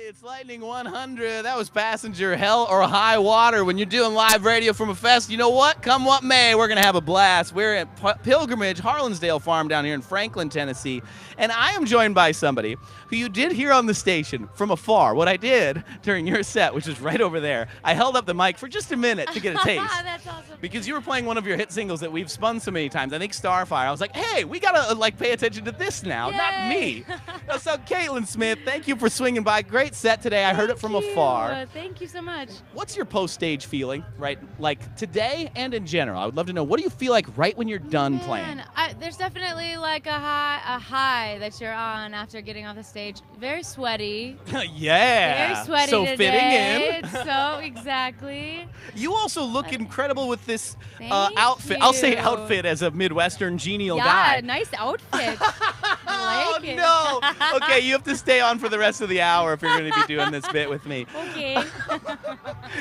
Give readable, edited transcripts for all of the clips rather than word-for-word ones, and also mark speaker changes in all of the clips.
Speaker 1: It's Lightning 100. That was Passenger Hell or High Water. When you're doing live radio from a fest, you know what? Come what may, we're going to have a blast. We're at Pilgrimage, Harlansdale Farm down here in Franklin, Tennessee. And I am joined by somebody who you did hear on the station from afar. What I did during your set, which is right over there, I held up the mic for just a minute to get a taste.
Speaker 2: That's awesome.
Speaker 1: Because you were playing one of your hit singles that we've spun so many times. I think Starfire. I was like, hey, we got to pay attention to this now,
Speaker 2: Yay.
Speaker 1: not me. So Caitlyn Smith, thank you for swinging by. Great set today. I heard it from afar.
Speaker 2: Thank you so much.
Speaker 1: What's your post-stage feeling, right? Like today and in general. I would love to know, what do you feel like right when you're done playing?
Speaker 2: There's definitely like a high that you're on after getting off the stage. Very sweaty.
Speaker 1: Yeah.
Speaker 2: Very sweaty
Speaker 1: so
Speaker 2: today.
Speaker 1: fitting in.
Speaker 2: So exactly.
Speaker 1: You also look incredible with this
Speaker 2: Thank
Speaker 1: outfit.
Speaker 2: you.
Speaker 1: I'll say outfit as a Midwestern genial
Speaker 2: Yeah,
Speaker 1: guy.
Speaker 2: nice outfit.
Speaker 1: Oh,
Speaker 2: like it.
Speaker 1: no. Okay, you have to stay on for the rest of the hour if you're going to be doing this bit with me.
Speaker 2: Okay.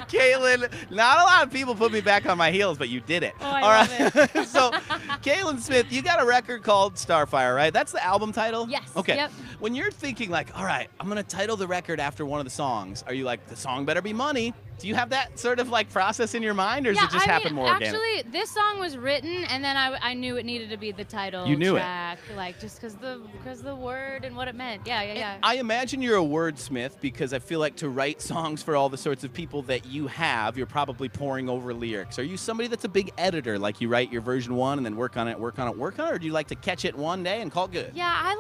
Speaker 1: Caitlyn, not a lot of people put me back on my heels, but you did it.
Speaker 2: Oh, I
Speaker 1: All
Speaker 2: love
Speaker 1: right. So, Caitlyn Smith, you got a record called Starfire, right? That's the album title?
Speaker 2: Yes.
Speaker 1: Okay.
Speaker 2: Yep.
Speaker 1: When you're thinking like, all right, I'm going to title the record after one of the songs, are you like, the song better be Money? Do you have that sort of like process in your mind, or does it just happen more organically?
Speaker 2: Actually, this song was written, and then I knew it needed to be the title
Speaker 1: You knew
Speaker 2: track, like just because the word and what it meant. Yeah.
Speaker 1: I imagine you're a wordsmith, because I feel like to write songs for all the sorts of people that you have, you're probably poring over lyrics. Are you somebody that's a big editor, like you write your version 1 and then work on it, or do you like to catch it one day and call it good?
Speaker 2: Yeah, I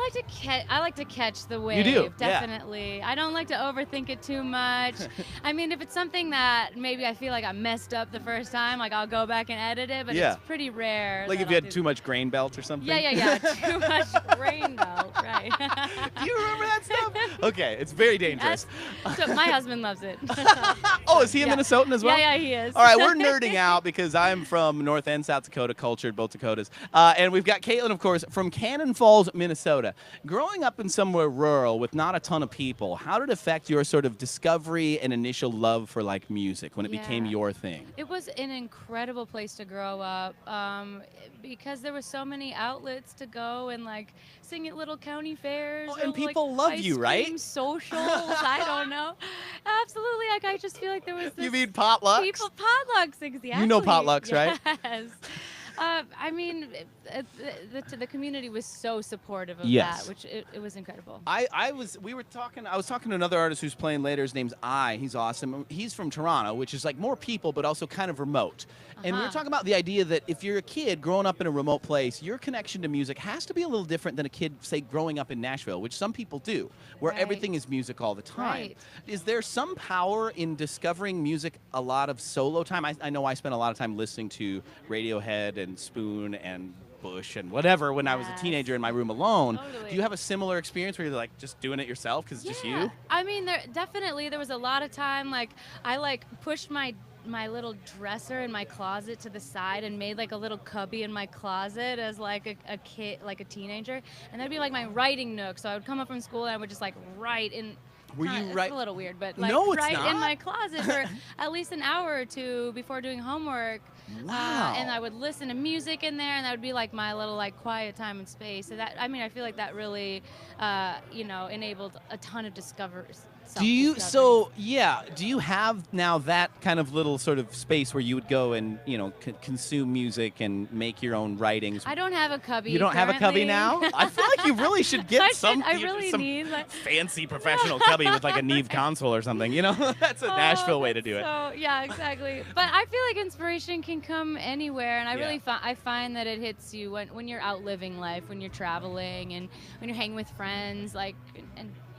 Speaker 2: like to catch the wave.
Speaker 1: You do?
Speaker 2: Definitely. Yeah. I don't like to overthink it too much. I mean, if it's something that maybe I feel like I messed up the first time, like I'll go back and edit it, but it's pretty rare.
Speaker 1: Like if you had too much grain belt or something?
Speaker 2: Yeah. Too much grain belt, right.
Speaker 1: Do you remember that stuff? Okay, it's very dangerous.
Speaker 2: So my husband loves it.
Speaker 1: Oh, is he a Minnesotan as well?
Speaker 2: Yeah, he is.
Speaker 1: All right, we're nerding out because I'm from North and South Dakota, cultured, both Dakotas. And we've got Caitlyn, of course, from Cannon Falls, Minnesota. Growing up in somewhere rural with not a ton of people, how did it affect your sort of discovery and initial love for like music when it became your thing?
Speaker 2: It was an incredible place to grow up because there were so many outlets to go and like sing at little county fairs.
Speaker 1: Oh, and
Speaker 2: or,
Speaker 1: people
Speaker 2: like,
Speaker 1: love you, right?
Speaker 2: ice cream socials. I don't know. Absolutely. Like I just feel like there was this.
Speaker 1: You mean potlucks?
Speaker 2: People potlucks, exactly.
Speaker 1: You know potlucks, right?
Speaker 2: Yes. I mean, the community was so supportive of
Speaker 1: Yes.
Speaker 2: that, which it was incredible.
Speaker 1: I was talking to another artist who's playing later. His name's He's awesome. He's from Toronto, which is like more people, but also kind of remote. And we were talking about the idea that if you're a kid growing up in a remote place, your connection to music has to be a little different than a kid, say, growing up in Nashville, which some people do, where everything is music all the time.
Speaker 2: Right.
Speaker 1: Is there some power in discovering music a lot of solo time? I know I spent a lot of time listening to Radiohead and Spoon and Bush and whatever when I was a teenager in my room alone.
Speaker 2: Totally.
Speaker 1: Do you have a similar experience where you're like just doing it yourself because it's just you?
Speaker 2: I mean, there was a lot of time like I like pushed my little dresser in my closet to the side and made like a little cubby in my closet as like a kid, like a teenager, and that'd be like my writing nook. So I would come up from school and I would just like write in. It's a little weird, but like
Speaker 1: No, it's
Speaker 2: right
Speaker 1: not.
Speaker 2: in my closet for at least an hour or two before doing homework.
Speaker 1: Wow.
Speaker 2: And I would listen to music in there, and that would be like my little like quiet time and space. So that, I mean, I feel like that really, enabled a ton of discoveries.
Speaker 1: Do you have now that kind of little sort of space where you would go and consume music and make your own writings?
Speaker 2: I don't have a cubby.
Speaker 1: You don't have a cubby now? I feel like you really should get some fancy professional cubby with like a Neve console or something. That's a Nashville way to do it.
Speaker 2: So yeah, exactly. But I feel like inspiration can come anywhere, and I find that it hits you when you're out living life, when you're traveling, and when you're hanging with friends,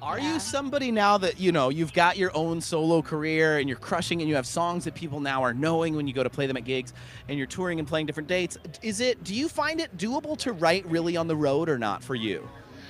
Speaker 1: Are you somebody now that, you've got your own solo career and you're crushing and you have songs that people now are knowing when you go to play them at gigs and you're touring and playing different dates? Do you find it doable to write really on the road or not for you?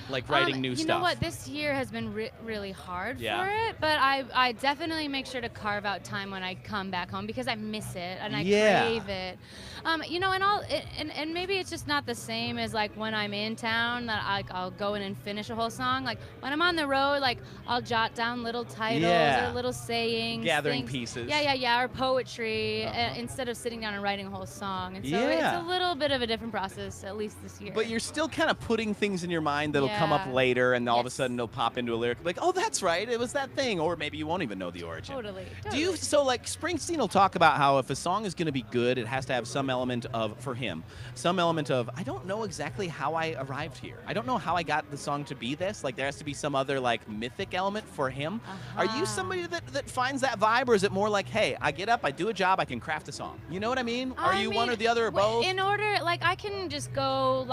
Speaker 1: Like writing new stuff?
Speaker 2: You know what? This year has been really hard for it, but I definitely make sure to carve out time when I come back home because I miss it and I crave it. And maybe it's just not the same as like when I'm in town that I'll go in and finish a whole song. Like when I'm on the road, like I'll jot down little titles or little sayings,
Speaker 1: gathering pieces.
Speaker 2: Or poetry instead of sitting down and writing a whole song. And so it's a little bit of a different process, at least this year.
Speaker 1: But you're still kind of putting things in your mind that'll come up later, and all of a sudden it'll pop into a lyric like, oh, that's right, it was that thing, or maybe you won't even know the origin.
Speaker 2: Totally.
Speaker 1: Do you, so like Springsteen will talk about how if a song is going to be good, it has to have some element of, for him, some element of, I don't know exactly how I arrived here. I don't know how I got the song to be this. Like there has to be some other like mythic element for him. Are you somebody that finds that vibe, or is it more like, hey, I get up, I do a job, I can craft a song? You know what I mean? Are you one or the other or both?
Speaker 2: In order, like I can just go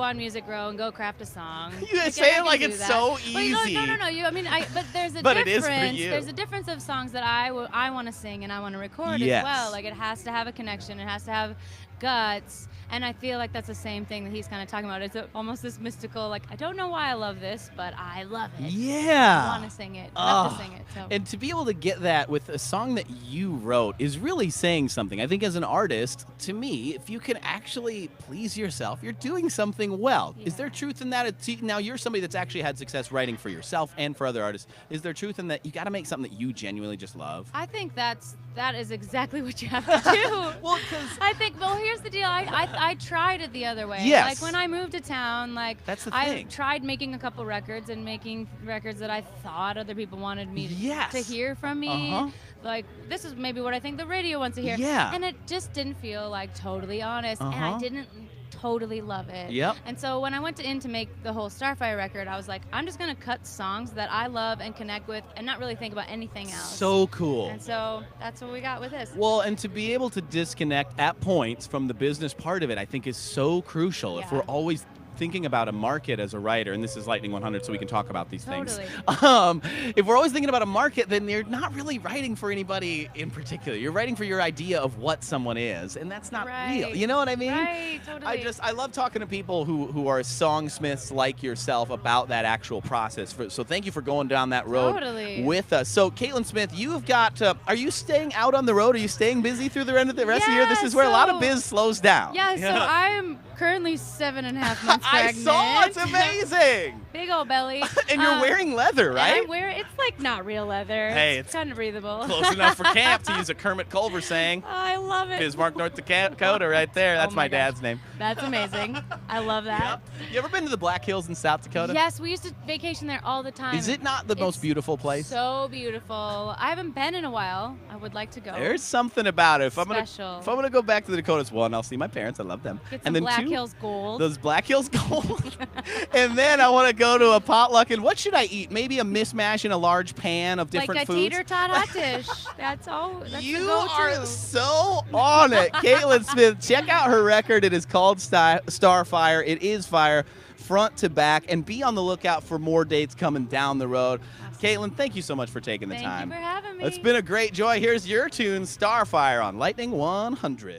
Speaker 2: on Music Row and go craft a song.
Speaker 1: You say it like it's so easy.
Speaker 2: No. I mean, but there's a
Speaker 1: but
Speaker 2: difference.
Speaker 1: It is for you.
Speaker 2: There's a difference of songs that I want to sing and I want to record as well. Like it has to have a connection. It has to have guts. And I feel like that's the same thing that he's kind of talking about. It's almost this mystical, like, I don't know why I love this, but I love it.
Speaker 1: Yeah.
Speaker 2: I want to sing it. I have to sing it. So.
Speaker 1: And to be able to get that with a song that you wrote is really saying something. I think as an artist, to me, if you can actually please yourself, you're doing something well. Yeah. Is there truth in that? Now, you're somebody that's actually had success writing for yourself and for other artists. Is there truth in that you got to make something that you genuinely just love?
Speaker 2: I think that is exactly what you have to do.
Speaker 1: Well, because
Speaker 2: I think, here's the deal. I tried it the other way.
Speaker 1: Yes.
Speaker 2: Like when I moved to town, like
Speaker 1: that's the
Speaker 2: I
Speaker 1: thing.
Speaker 2: tried making a couple records and making records that I thought other people wanted me to hear from me. Like this is maybe what I think the radio wants to hear.
Speaker 1: Yeah.
Speaker 2: And it just didn't feel like totally honest, and I didn't totally love it.
Speaker 1: Yep.
Speaker 2: And so when I went in to make the whole Starfire record, I was like, I'm just gonna cut songs that I love and connect with, and not really think about anything else.
Speaker 1: So cool.
Speaker 2: And so that's what we got with this.
Speaker 1: Well, and to be able to disconnect at points from the business part of it, I think is so crucial. If we're always thinking about a market as a writer, and this is Lightning 100, so we can talk about these things. If we're always thinking about a market, then you're not really writing for anybody in particular. You're writing for your idea of what someone is, and that's not real. You know what I mean?
Speaker 2: Right, totally.
Speaker 1: I love talking to people who are songsmiths like yourself about that actual process. So thank you for going down that road with us. So Caitlyn Smith, you've got, are you staying out on the road? Are you staying busy through the rest of the year? This is where a lot of biz slows down.
Speaker 2: Yeah, so I'm currently 7.5 months pregnant.
Speaker 1: I saw, it's amazing.
Speaker 2: Big old belly.
Speaker 1: And you're wearing leather, right?
Speaker 2: I'm wearing, it's like not real leather.
Speaker 1: Hey,
Speaker 2: it's kind of breathable.
Speaker 1: Close enough for camp, to use a Kermit Culver saying.
Speaker 2: I love it.
Speaker 1: Bismarck, North Dakota, right there. That's my dad's name.
Speaker 2: That's amazing. I love that.
Speaker 1: Yep. You ever been to the Black Hills in South Dakota?
Speaker 2: Yes, we used to vacation there all the time.
Speaker 1: Is it not the most beautiful place?
Speaker 2: So beautiful. I haven't been in a while. I would like to go.
Speaker 1: There's something about it. If I'm
Speaker 2: Special.
Speaker 1: gonna go back to the Dakotas, one, I'll see my parents. I love them.
Speaker 2: Get some
Speaker 1: and then
Speaker 2: Black
Speaker 1: two,
Speaker 2: Hills gold.
Speaker 1: Those Black Hills gold. And then I want to go to a potluck. And what should I eat? Maybe a mismash in a large pan of different
Speaker 2: like a
Speaker 1: foods.
Speaker 2: Teeter tot hot dish. That's all. That's
Speaker 1: you are so on it, Caitlyn Smith. Check out her record. It is called Starfire. It is fire, front to back, and be on the lookout for more dates coming down the road. Caitlyn, thank you so much for taking the time.
Speaker 2: Thank you for having me.
Speaker 1: It's been a great joy. Here's your tune, Starfire, on Lightning 100.